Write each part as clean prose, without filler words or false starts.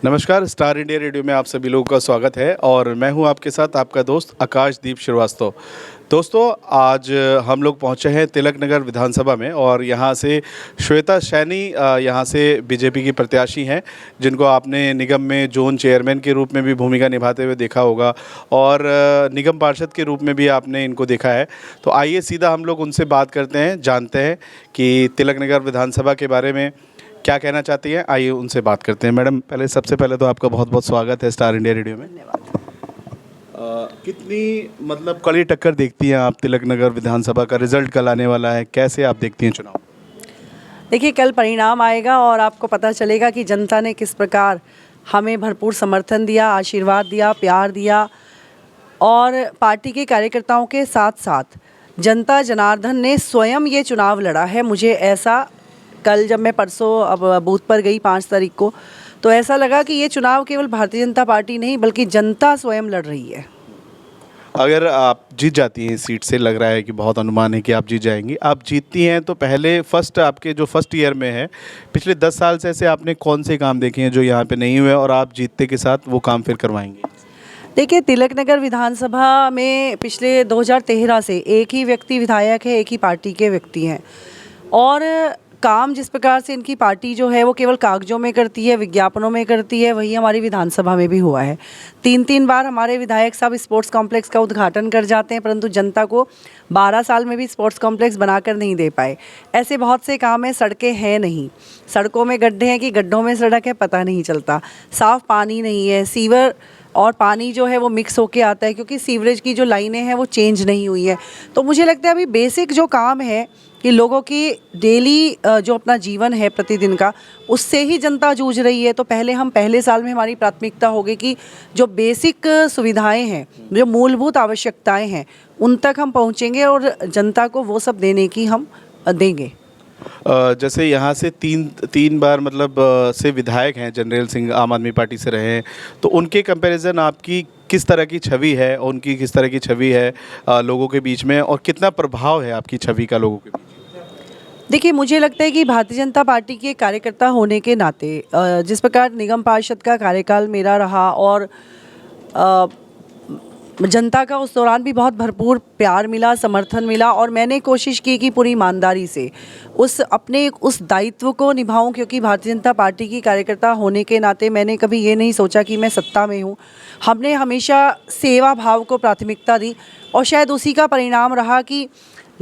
नमस्कार, star India radio में आप सभी लोगों का स्वागत है और मैं हूं आपके साथ आपका दोस्त आकाशदीप श्रीवास्तव। दोस्तों, आज हम लोग पहुंचे हैं तिलक नगर विधानसभा में और यहां से श्वेता सैनी यहां से बीजेपी की प्रत्याशी हैं, जिनको आपने निगम में जोन चेयरमैन के रूप में भी भूमिका निभाते हुए देखा होगा और निगम पार्षद के रूप में भी आपने इनको देखा है। तो आइए सीधा हम लोग उनसे बात करते हैं, जानते हैं कि तिलक नगर विधानसभा के बारे में क्या कहना चाहती हैं। आइए उनसे बात करते हैं। मैडम, सबसे पहले तो आपका बहुत बहुत स्वागत है स्टार इंडिया रेडियो में। कितनी कड़ी टक्कर देखती हैं आप? तिलक नगर विधानसभा का रिजल्ट कल आने वाला है, कैसे आप देखती हैं चुनाव? देखिए, कल परिणाम आएगा और आपको पता चलेगा कि जनता ने किस प्रकार हमें भरपूर समर्थन दिया, आशीर्वाद दिया, प्यार दिया और पार्टी के कार्यकर्ताओं के साथ साथ जनता जनार्दन ने स्वयं ये चुनाव लड़ा है। मुझे ऐसा कल जब मैं परसों अब बूथ पर गई 5 तारीख को, तो ऐसा लगा कि ये चुनाव केवल भारतीय जनता पार्टी नहीं बल्कि जनता स्वयं लड़ रही है। अगर आप जीत जाती हैं इस सीट से, लग रहा है कि बहुत अनुमान है कि आप जीत जाएंगी, आप जीतती हैं तो पहले आपके जो फर्स्ट ईयर में है, पिछले 10 साल से ऐसे आपने कौन से काम देखे हैं जो यहाँ पे नहीं हुए और आप जीतते के साथ वो काम फिर करवाएंगे? देखिए, तिलक नगर विधानसभा में पिछले 2013 से एक ही व्यक्ति विधायक है, एक ही पार्टी के व्यक्ति हैं और काम जिस प्रकार से इनकी पार्टी जो है वो केवल कागजों में करती है, विज्ञापनों में करती है, वही हमारी विधानसभा में भी हुआ है। 3-3 बार हमारे विधायक साहब स्पोर्ट्स कॉम्प्लेक्स का उद्घाटन कर जाते हैं, परंतु जनता को 12 साल में भी स्पोर्ट्स कॉम्प्लेक्स बनाकर नहीं दे पाए। ऐसे बहुत से काम हैं। सड़कें हैं नहीं, सड़कों में गड्ढे हैं कि गड्ढों में सड़क है पता नहीं चलता, साफ़ पानी नहीं है, सीवर और पानी जो है वो मिक्स होके आता है क्योंकि सीवरेज की जो लाइनें हैं वो चेंज नहीं हुई है। तो मुझे लगता है अभी बेसिक जो काम है कि लोगों की डेली जो अपना जीवन है प्रतिदिन का, उससे ही जनता जूझ रही है। तो पहले साल में हमारी प्राथमिकता होगी कि जो बेसिक सुविधाएं हैं, जो मूलभूत आवश्यकताएं हैं, उन तक हम पहुंचेंगे और जनता को वो सब देने की हम देंगे। जैसे यहाँ से तीन बार से विधायक हैं, जनरल सिंह आम आदमी पार्टी से रहे हैं, तो उनके कंपैरिजन आपकी किस तरह की छवि है, उनकी किस तरह की छवि है लोगों के बीच में, और कितना प्रभाव है आपकी छवि का लोगों के बीच? देखिए, मुझे लगता है कि भारतीय जनता पार्टी के कार्यकर्ता होने के नाते जिस प्रकार निगम पार्षद का कार्यकाल मेरा रहा और जनता का उस दौरान भी बहुत भरपूर प्यार मिला, समर्थन मिला और मैंने कोशिश की कि पूरी ईमानदारी से उस दायित्व को निभाऊं, क्योंकि भारतीय जनता पार्टी की कार्यकर्ता होने के नाते मैंने कभी ये नहीं सोचा कि मैं सत्ता में हूं। हमने हमेशा सेवा भाव को प्राथमिकता दी और शायद उसी का परिणाम रहा कि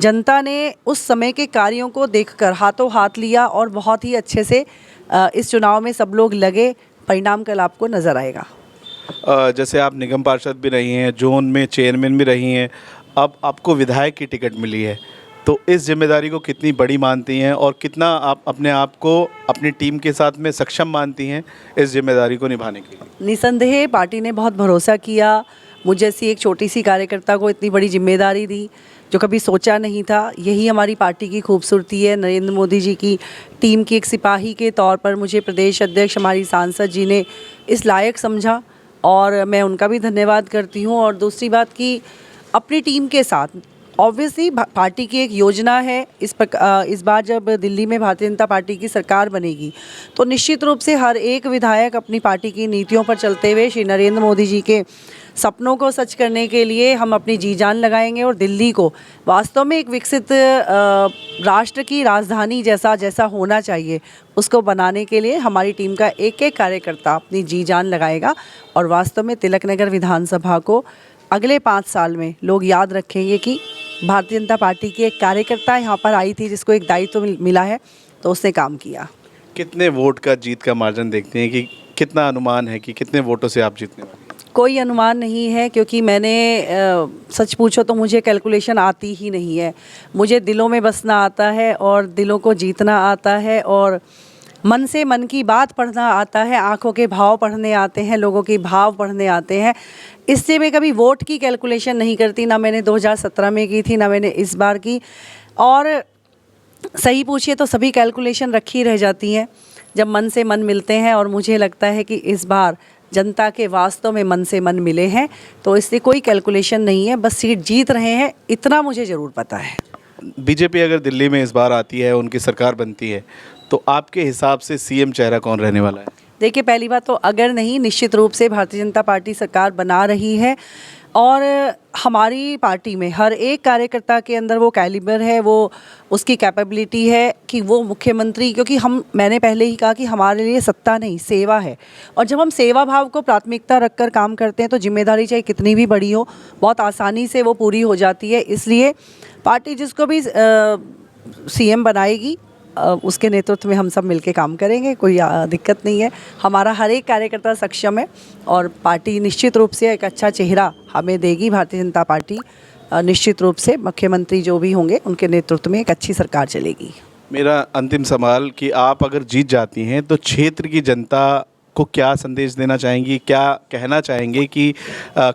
जनता ने उस समय के कार्यों को देखकर हाथों हाथ लिया और बहुत ही अच्छे से इस चुनाव में सब लोग लगे। परिणाम कल आपको नज़र आएगा। जैसे आप निगम पार्षद भी रही हैं, जोन में चेयरमैन भी रही हैं, अब आपको विधायक की टिकट मिली है, तो इस जिम्मेदारी को कितनी बड़ी मानती हैं और कितना आप अपने आप को अपनी टीम के साथ में सक्षम मानती हैं इस जिम्मेदारी को निभाने के लिए? निसंदेह पार्टी ने बहुत भरोसा किया, मुझ जैसी एक छोटी सी कार्यकर्ता को इतनी बड़ी जिम्मेदारी दी जो कभी सोचा नहीं था। यही हमारी पार्टी की खूबसूरती है। नरेंद्र मोदी जी की टीम की एक सिपाही के तौर पर मुझे प्रदेश अध्यक्ष हमारी सांसद जी ने इस लायक समझा और मैं उनका भी धन्यवाद करती हूँ। और दूसरी बात कि अपनी टीम के साथ ऑब्वियसली पार्टी की एक योजना है। इस बार जब दिल्ली में भारतीय जनता पार्टी की सरकार बनेगी तो निश्चित रूप से हर एक विधायक अपनी पार्टी की नीतियों पर चलते हुए श्री नरेंद्र मोदी जी के सपनों को सच करने के लिए हम अपनी जी जान लगाएंगे और दिल्ली को वास्तव में एक विकसित राष्ट्र की राजधानी जैसा होना चाहिए उसको बनाने के लिए हमारी टीम का एक एक कार्यकर्ता अपनी जी जान लगाएगा। और वास्तव में तिलक नगर विधानसभा को अगले 5 साल में लोग याद रखेंगे कि भारतीय जनता पार्टी की एक कार्यकर्ता यहाँ पर आई थी जिसको एक दायित्व मिला है, तो उसने काम किया। कितने वोट का जीत का मार्जिन देखते हैं, कि कितना अनुमान है कि कितने वोटों से आप जीतने वाले? कोई अनुमान नहीं है, क्योंकि मैंने सच पूछो तो मुझे कैलकुलेशन आती ही नहीं है। मुझे दिलों में बसना आता है और दिलों को जीतना आता है और मन से मन की बात पढ़ना आता है, आंखों के भाव पढ़ने आते हैं, लोगों के भाव पढ़ने आते हैं। इससे मैं कभी वोट की कैलकुलेशन नहीं करती, ना मैंने 2017 में की थी, ना मैंने इस बार की। और सही पूछिए तो सभी कैलकुलेशन रखी रह जाती हैं जब मन से मन मिलते हैं और मुझे लगता है कि इस बार जनता के वास्तव में मन से मन मिले हैं, तो इससे कोई कैलकुलेशन नहीं है, बस सीट जीत रहे हैं इतना मुझे ज़रूर पता है। बीजेपी अगर दिल्ली में इस बार आती है, उनकी सरकार बनती है, तो आपके हिसाब से सीएम चेहरा कौन रहने वाला है? देखिए, पहली बात तो अगर नहीं, निश्चित रूप से भारतीय जनता पार्टी सरकार बना रही है और हमारी पार्टी में हर एक कार्यकर्ता के अंदर वो कैलिबर है, वो उसकी कैपेबिलिटी है कि वो मुख्यमंत्री, क्योंकि मैंने पहले ही कहा कि हमारे लिए सत्ता नहीं सेवा है, और जब हम सेवा भाव को प्राथमिकता रखकर काम करते हैं तो जिम्मेदारी चाहे कितनी भी बड़ी हो बहुत आसानी से वो पूरी हो जाती है। इसलिए पार्टी जिसको भी सीएम बनाएगी उसके नेतृत्व में हम सब मिलके काम करेंगे, कोई दिक्कत नहीं है। हमारा हर एक कार्यकर्ता सक्षम है और पार्टी निश्चित रूप से एक अच्छा चेहरा हमें देगी। भारतीय जनता पार्टी निश्चित रूप से मुख्यमंत्री जो भी होंगे उनके नेतृत्व में एक अच्छी सरकार चलेगी। मेरा अंतिम सवाल कि आप अगर जीत जाती हैं तो क्षेत्र की जनता को क्या संदेश देना चाहेंगी, क्या कहना चाहेंगे कि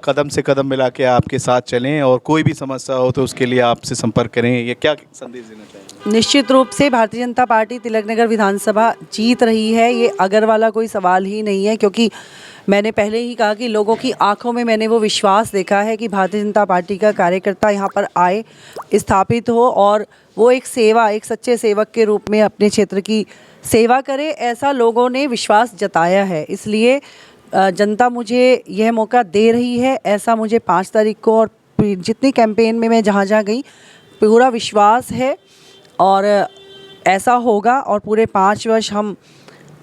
कदम से कदम मिला के आपके साथ चलें और कोई भी समस्या हो तो उसके लिए आपसे संपर्क करें, या क्या संदेश देना चाहेंगे? निश्चित रूप से भारतीय जनता पार्टी तिलकनगर विधानसभा जीत रही है, ये अगर वाला कोई सवाल ही नहीं है, क्योंकि मैंने पहले ही कहा कि लोगों की आंखों में मैंने वो विश्वास देखा है कि भारतीय जनता पार्टी का कार्यकर्ता यहाँ पर आए, स्थापित हो और वो एक सच्चे सेवक के रूप में अपने क्षेत्र की सेवा करे, ऐसा लोगों ने विश्वास जताया है। इसलिए जनता मुझे यह मौका दे रही है, ऐसा मुझे 5 तारीख को और जितनी कैंपेन में मैं जहाँ गई पूरा विश्वास है और ऐसा होगा। और पूरे 5 वर्ष हम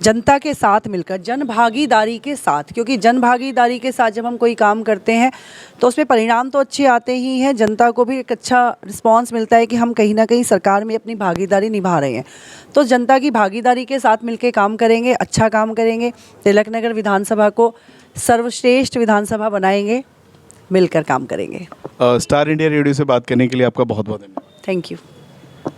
जनता के साथ मिलकर, जन भागीदारी के साथ, क्योंकि जन भागीदारी के साथ जब हम कोई काम करते हैं तो उसमें परिणाम तो अच्छे आते ही हैं, जनता को भी एक अच्छा रिस्पांस मिलता है कि हम कहीं ना कहीं सरकार में अपनी भागीदारी निभा रहे हैं। तो जनता की भागीदारी के साथ मिलकर काम करेंगे, अच्छा काम करेंगे, तिलकनगर विधानसभा को सर्वश्रेष्ठ विधानसभा बनाएंगे, मिलकर काम करेंगे। स्टार इंडिया रेडियो से बात करने के लिए आपका बहुत बहुत धन्यवाद। Thank you.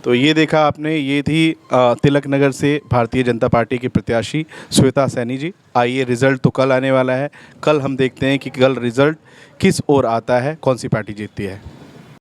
तो ये देखा आपने, ये थी तिलकनगर से भारतीय जनता पार्टी की प्रत्याशी श्वेता सैनी जी। आइए, रिज़ल्ट तो कल आने वाला है, कल हम देखते हैं कि कल रिज़ल्ट किस ओर आता है, कौन सी पार्टी जीतती है।